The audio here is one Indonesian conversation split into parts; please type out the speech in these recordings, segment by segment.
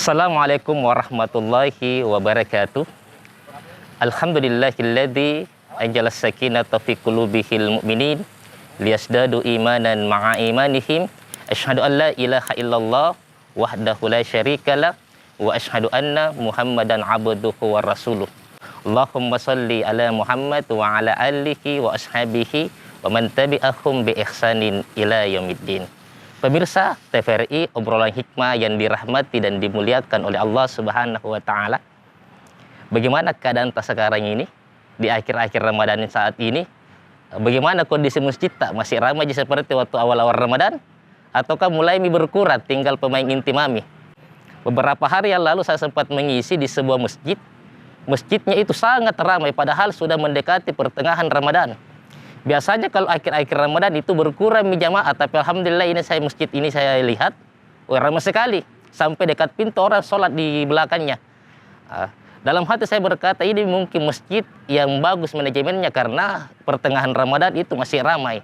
Assalamualaikum warahmatullahi wabarakatuh. Alhamdulillahilladzi anjalas sakinata fi qulubihil mu'minin liyazdadu imanan ma'a imanihim. Asyhadu an la ilaha illallah wahdahu la syarikalah wa asyhadu anna Muhammadan abduhu wa rasuluh. Allahumma salli ala Muhammad wa ala alihi wa ashabihi wa man tabi'ahum bi ihsanin ila yaumiddin. Pemirsa TVRI, obrolan hikmah yang dirahmati dan dimuliakan oleh Allah Subhanahu wa taala. Bagaimana keadaan kita sekarang ini di akhir-akhir Ramadan saat ini? Bagaimana kondisi masjid tak masih ramai seperti waktu awal-awal Ramadan ataukah mulai berkurang tinggal pemain inti mami? Beberapa hari yang lalu saya sempat mengisi di sebuah masjid. Masjidnya itu sangat ramai padahal sudah mendekati pertengahan Ramadan. Biasanya kalau akhir-akhir Ramadan itu berkurang jamaah, tapi alhamdulillah ini masjid ini saya lihat ramai sekali sampai dekat pintu orang sholat di belakangnya. Dalam hati saya berkata ini mungkin masjid yang bagus manajemennya karena pertengahan Ramadan itu masih ramai.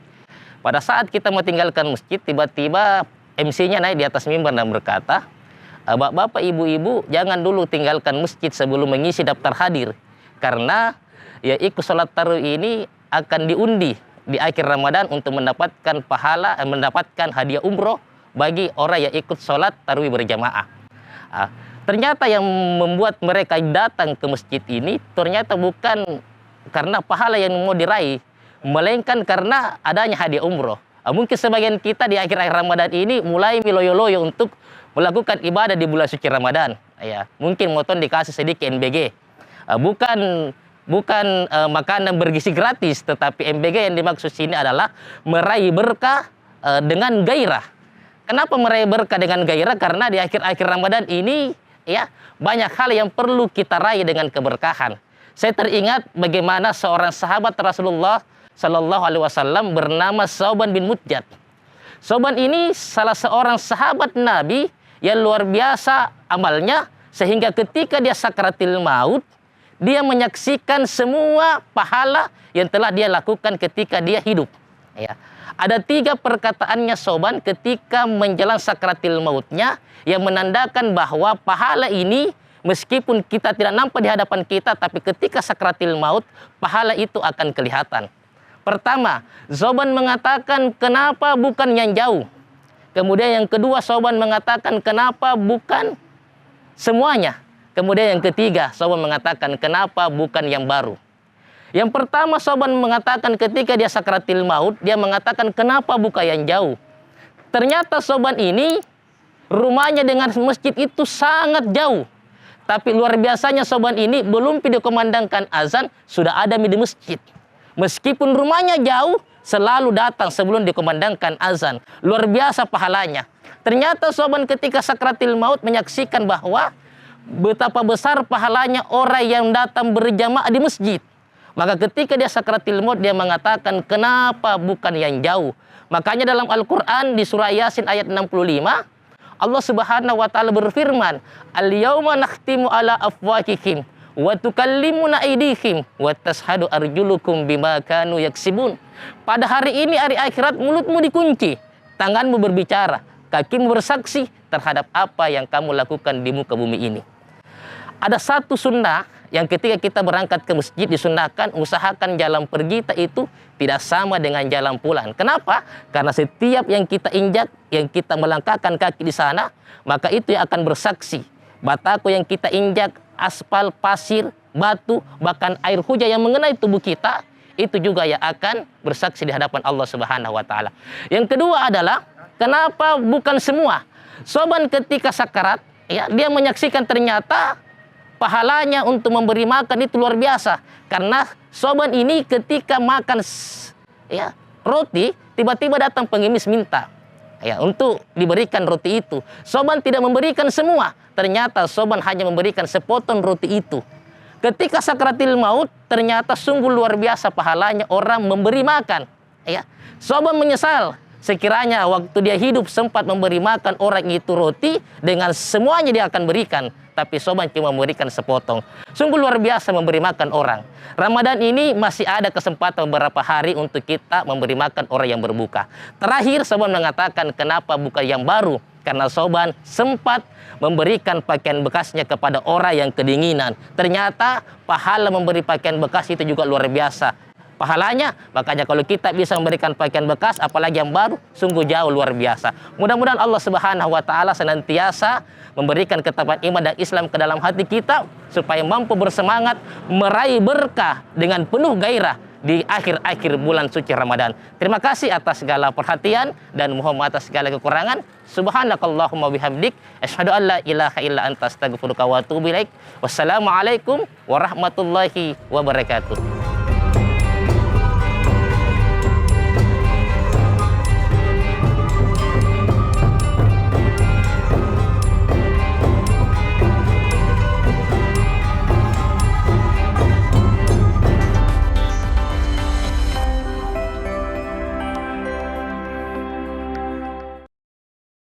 Pada saat kita mau tinggalkan masjid, tiba-tiba MC-nya naik di atas mimbar dan berkata, bapak-bapak, ibu-ibu, jangan dulu tinggalkan masjid sebelum mengisi daftar hadir karena ya ikut sholat tarawih ini akan diundi di akhir Ramadan untuk mendapatkan pahala, mendapatkan hadiah umroh bagi orang yang ikut sholat tarawih berjamaah. Ternyata yang membuat mereka datang ke masjid ini ternyata bukan karena pahala yang mau diraih, melainkan karena adanya hadiah umroh. Mungkin sebagian kita di akhir-akhir Ramadan ini mulai meloyo-loyo untuk melakukan ibadah di bulan suci Ramadan. Ya, mungkin moton dikasih sedikit NBG. Bukan makanan bergizi gratis, tetapi MBG yang dimaksud sini adalah meraih berkah dengan gairah. Kenapa meraih berkah dengan gairah? Karena di akhir-akhir Ramadan ini ya banyak hal yang perlu kita raih dengan keberkahan. Saya teringat bagaimana seorang sahabat Rasulullah Shallallahu Alaihi Wasallam bernama Sauban bin Mudjad. Sauban ini salah seorang sahabat Nabi yang luar biasa amalnya sehingga ketika dia sakratil maut dia menyaksikan semua pahala yang telah dia lakukan ketika dia hidup. Ya. Ada 3 perkataannya Sauban ketika menjelang sakratil mautnya yang menandakan bahwa pahala ini meskipun kita tidak nampak di hadapan kita, tapi ketika sakratil maut pahala itu akan kelihatan. Pertama, Sauban mengatakan kenapa bukan yang jauh. Kemudian yang kedua, Sauban mengatakan kenapa bukan semuanya. Kemudian yang ketiga, Sauban mengatakan kenapa bukan yang baru. Yang pertama, Sauban mengatakan ketika dia sakratil maut, dia mengatakan kenapa bukan yang jauh. Ternyata Sauban ini rumahnya dengan masjid itu sangat jauh. Tapi luar biasanya Sauban ini belum dikumandangkan azan sudah ada di masjid. Meskipun rumahnya jauh, selalu datang sebelum dikumandangkan azan. Luar biasa pahalanya. Ternyata Sauban ketika sakratil maut menyaksikan bahwa betapa besar pahalanya orang yang datang berjamaah di masjid. Maka ketika dia sakratil maut dia mengatakan kenapa bukan yang jauh. Makanya dalam Al-Quran di surah Yasin ayat 65 Allah Subhanahu wa taala berfirman, "Al-yauma nakhtimu ala afwahihim wa tukallimuna aydihim wa tashhadu arjulukum bima kanu yaksibun." Pada hari ini, hari akhirat, mulutmu dikunci, tanganmu berbicara, kakimu bersaksi terhadap apa yang kamu lakukan di muka bumi ini. Ada satu sunnah yang ketika kita berangkat ke masjid disunnahkan usahakan jalan pergi kita itu tidak sama dengan jalan pulang. Kenapa? Karena setiap yang kita injak, yang kita melangkahkan kaki di sana, maka itu yang akan bersaksi. Bataku yang kita injak, aspal, pasir, batu, bahkan air hujan yang mengenai tubuh kita, itu juga yang akan bersaksi di hadapan Allah Subhanahu wa taala. Yang kedua adalah kenapa bukan semua? Sauban ketika sakarat, ya, dia menyaksikan ternyata pahalanya untuk memberi makan itu luar biasa. Karena Sauban ini ketika makan ya, roti, tiba-tiba datang pengemis minta ya, untuk diberikan roti itu. Sauban tidak memberikan semua. Ternyata Sauban hanya memberikan sepotong roti itu. Ketika sakratil maut, ternyata sungguh luar biasa pahalanya orang memberi makan. Ya. Sauban menyesal. sekiranya waktu dia hidup sempat memberi makan orang itu roti, dengan semuanya dia akan berikan. Tapi Soban cuma memberikan sepotong. Sungguh luar biasa memberi makan orang. Ramadan ini masih ada kesempatan beberapa hari untuk kita memberi makan orang yang berbuka. Terakhir Soban mengatakan kenapa buka yang baru. Karena Soban sempat memberikan pakaian bekasnya kepada orang yang kedinginan. Ternyata pahala memberi pakaian bekas itu juga luar biasa pahalanya. Makanya kalau kita bisa memberikan pakaian bekas, apalagi yang baru, sungguh jauh luar biasa. Mudah-mudahan Allah Subhanahu wa taala senantiasa memberikan ketakwaan iman dan Islam ke dalam hati kita supaya mampu bersemangat meraih berkah dengan penuh gairah di akhir-akhir bulan suci Ramadan. Terima kasih atas segala perhatian dan mohon maaf atas segala kekurangan. Subhanakallahumma bihamdik asyhadu an la ilaha illa anta astaghfiruka wa atubu ilaik. Wassalamualaikum warahmatullahi wabarakatuh.